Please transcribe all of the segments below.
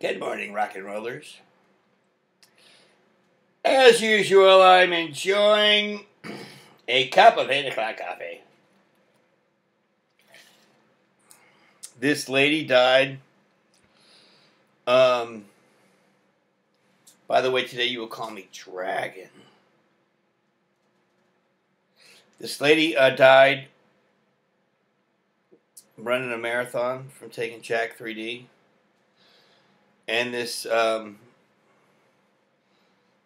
Good morning, rock and rollers. As usual, I'm enjoying a cup of 8 o'clock coffee. This lady died. By the way, today you will call me Dragon. This lady died running a marathon from taking JACK3D. And this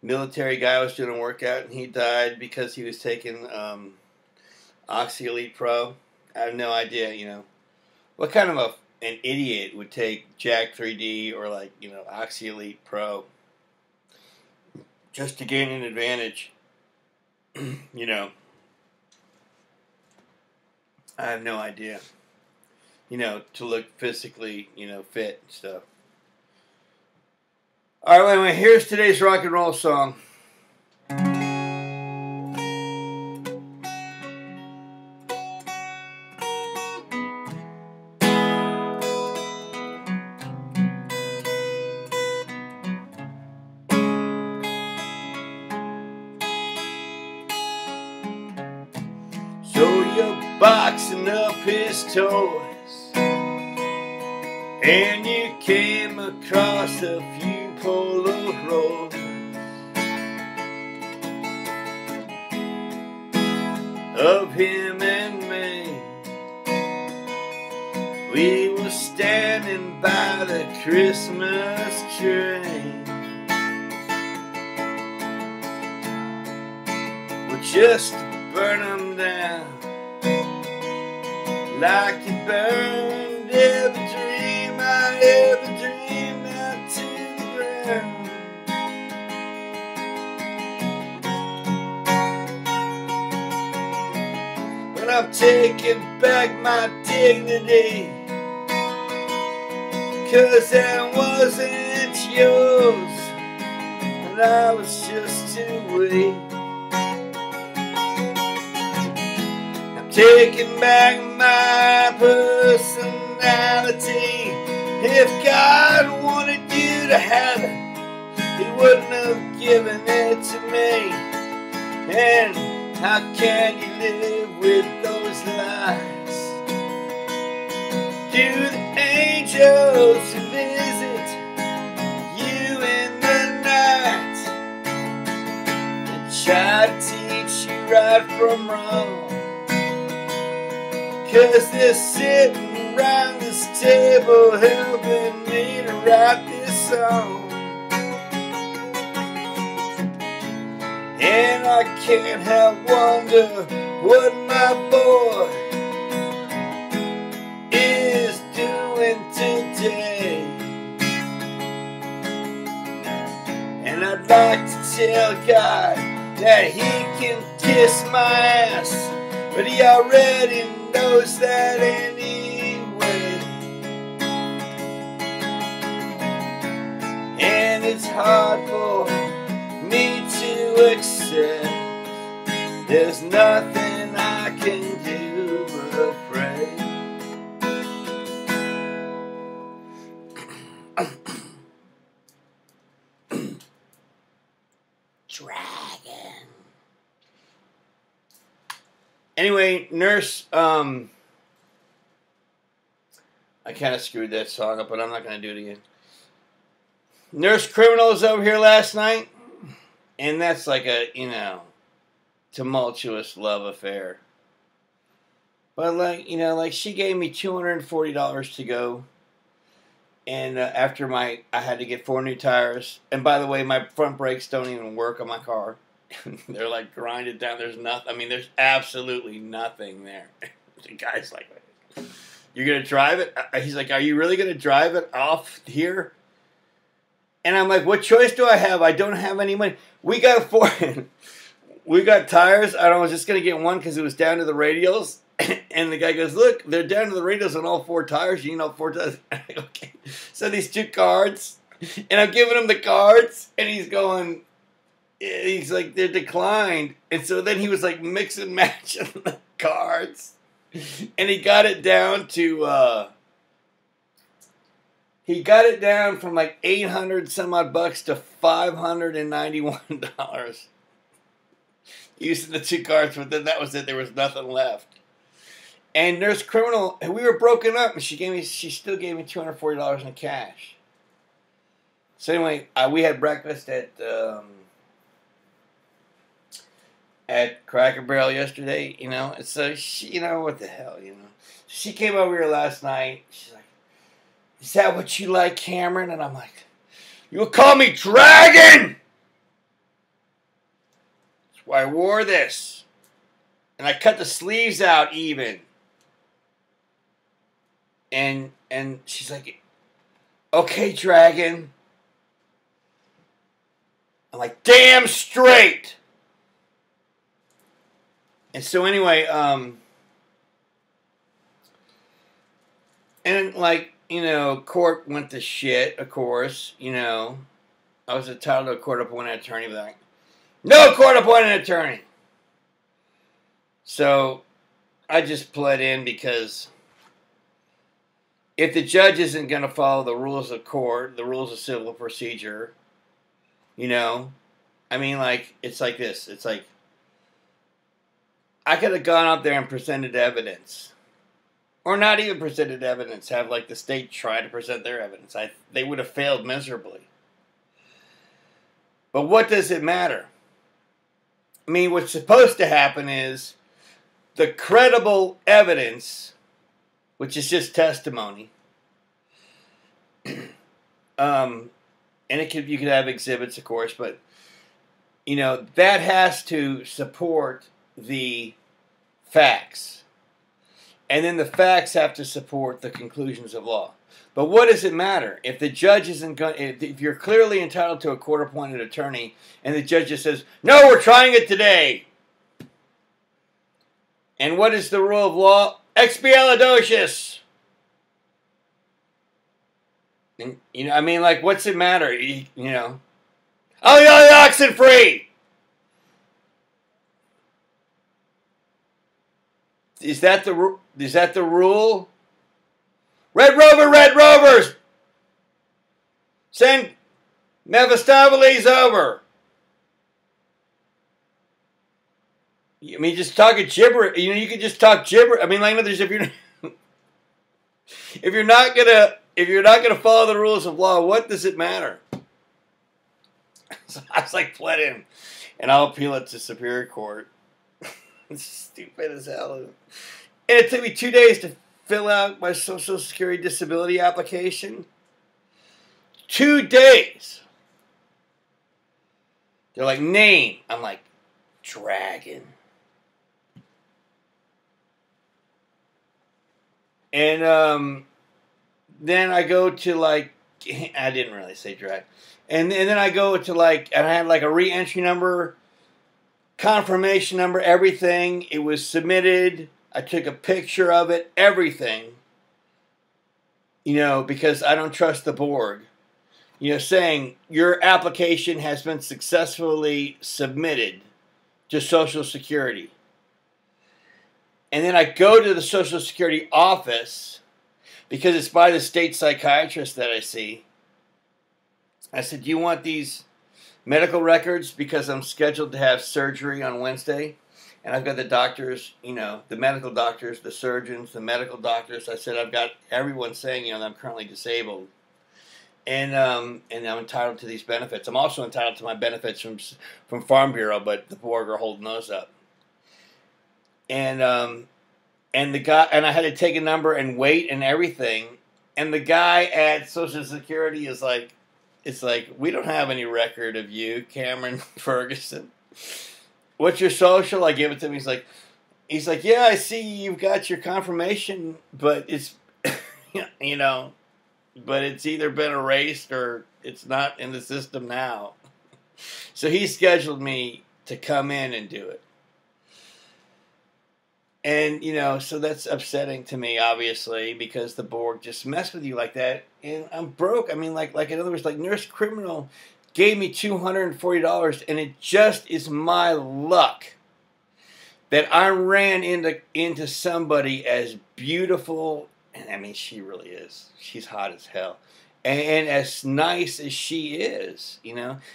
military guy was doing a workout, and he died because he was taking Oxy Elite Pro. I have no idea, what kind of an idiot would take JACK3D or Oxy Elite Pro just to gain an advantage. I have no idea. To look physically, fit and stuff. All right, anyway, here's today's rock and roll song. So you're boxing up his toys, and you came across a few Polaroids of him and me. We were standing by the Christmas tree. We'll just burn them down like you burned every dream I ever dreamed out to the ground. But I'm taking back my dignity, 'cause that wasn't yours, and I was just too weak. Taking back my personality. If God wanted you to have it, He wouldn't have given it to me. And how can you live with those lies? Do the angels visit you in the night and try to teach you right from wrong? 'Cause they're sitting around this table helping me to write this song. And I can't help wonder what my boy is doing today. And I'd like to tell God that He can kiss my ass, but He already knows that anyway. And it's hard for me to accept. There's nothing I can do but pray. Dragon. Anyway, Nurse, I kind of screwed that song up, but I'm not going to do it again. Nurse Criminal was over here last night, and that's like a, tumultuous love affair. But she gave me $240 to go, and after I had to get 4 new tires, and by the way, my front brakes don't even work on my car. They're like grinded down. There's nothing. There's absolutely nothing there. The guy's like, "You're gonna drive it?" He's like, "Are you really gonna drive it off here?" And I'm like, "What choice do I have? I don't have any money. We got tires. I was just gonna get one because it was down to the radials." And the guy goes, "Look, they're down to the radials on all 4 tires. You know, 4 tires." Okay. So these 2 cards, and I'm giving him the cards, and he's going. He's like, they're declined. And so then he was like mix and matching the cards. And he got it down to He got it down from like 800 some odd bucks to $591 using the 2 cards, but then that was it. There was nothing left. And Nurse Criminal, we were broken up, and she still gave me $240 in cash. So anyway, we had breakfast at Cracker Barrel yesterday, you know. And so she, you know, what the hell, you know. She came over here last night. She's like, "Is that what you like, Cameron?" And I'm like, "You will call me Dragon!" That's why I wore this. And I cut the sleeves out even. And she's like, "Okay, Dragon." I'm like, "Damn straight!" And so anyway, and like, you know, court went to shit, of course, you know. I was entitled to a court-appointed attorney, but like, no court-appointed attorney. So I just pled in because if the judge isn't going to follow the rules of court, the rules of civil procedure, you know, I mean, like, it's like this. It's like, I could have gone up there and presented evidence. Or not even presented evidence. Have, like, the state try to present their evidence. They would have failed miserably. But what does it matter? I mean, what's supposed to happen is the credible evidence, which is just testimony, and you could have exhibits, of course, but, you know, that has to support the facts. And then the facts have to support the conclusions of law. But what does it matter? If the judge isn't going, if you're clearly entitled to a court-appointed attorney, and the judge just says, "No, we're trying it today." And what is the rule of law? Expialidocious. And, you know, I mean, like, what's it matter? You know, "Oh, yeah, oxen free." Is that the rule? Red Rovers! Send Mephistopheles over. I mean, just talk a gibber. You know, you can just talk gibber. I mean, like, if you're not gonna follow the rules of law, what does it matter? So I was like, pled in, and I'll appeal it to Superior Court. It's stupid as hell. And it took me 2 days to fill out my Social Security disability application. 2 days. They're like, "Name." I'm like, "Dragon." And then I go to, like, I didn't really say Dragon. And then I go to, like, and I had like a re-entry number, confirmation number, everything. It was submitted. I took a picture of it, everything. You know, because I don't trust the Borg. You know, saying your application has been successfully submitted to Social Security. And then I go to the Social Security office because it's by the state psychiatrist that I see. I said, "Do you want these medical records? Because I'm scheduled to have surgery on Wednesday. And I've got the doctors, you know, the medical doctors, the surgeons, the medical doctors." I said, "I've got everyone saying, you know, that I'm currently disabled. And I'm entitled to these benefits. I'm also entitled to my benefits from Farm Bureau, but the Borg are holding those up." And the guy, and I had to take a number and wait and everything. And the guy at Social Security is like, it's like, "We don't have any record of you, Cameron Ferguson. What's your social?" I give it to him. He's like, "Yeah, I see you've got your confirmation, but it's, you know, but it's either been erased or it's not in the system now." So he scheduled me to come in and do it. And, you know, so that's upsetting to me, obviously, because the Borg just messed with you like that. And I'm broke. I mean, like in other words, like Nurse Criminal gave me $240, and it just is my luck that I ran into somebody as beautiful, and I mean, she really is. She's hot as hell. And as nice as she is,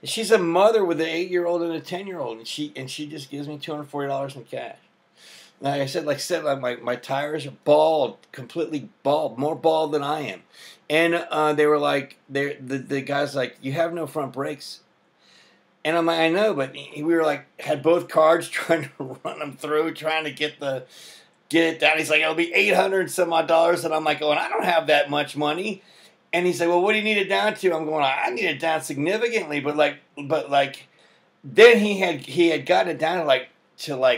she's a mother with an 8-year-old and a 10-year-old, and she just gives me $240 in cash. Like I said, my tires are bald, completely bald, more bald than I am. And they were like, the guy's like, you have no front brakes. And I'm like, I know, but we were like, had both cards trying to run them through, trying to get it down. He's like, it'll be $800 and some odd dollars. And I'm like, going, I don't have that much money. And he's like, well, what do you need it down to? I'm going, I need it down significantly. But then he had gotten it down to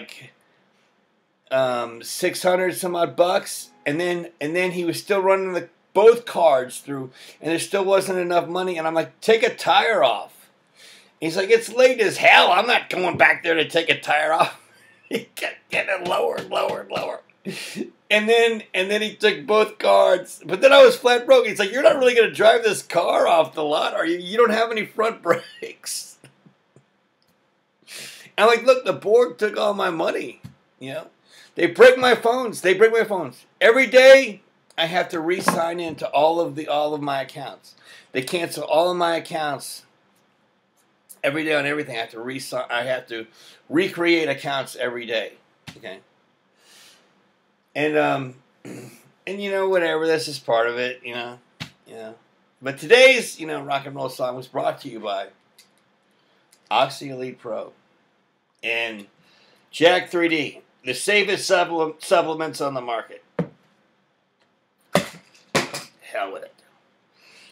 600 some odd bucks. And then he was still running both cards through, and there still wasn't enough money. And I'm like, take a tire off. He's like, it's late as hell. I'm not going back there to take a tire off. He kept getting it lower and lower and lower. And then he took both cards. But then I was flat broke. He's like, you're not really going to drive this car off the lot, are you? You don't have any front brakes. I'm like, look, the board took all my money. They break my phones. Every day I have to re-sign into all of my accounts. They cancel all of my accounts. Every day on everything, I have to recreate accounts every day. Okay. And whatever, this is part of it, But today's, rock and roll song was brought to you by Oxy Elite Pro and JACK3D, the safest supplements on the market. Hell with it.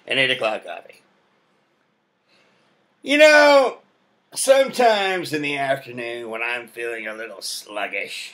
And 8 o'clock coffee. Sometimes in the afternoon when I'm feeling a little sluggish,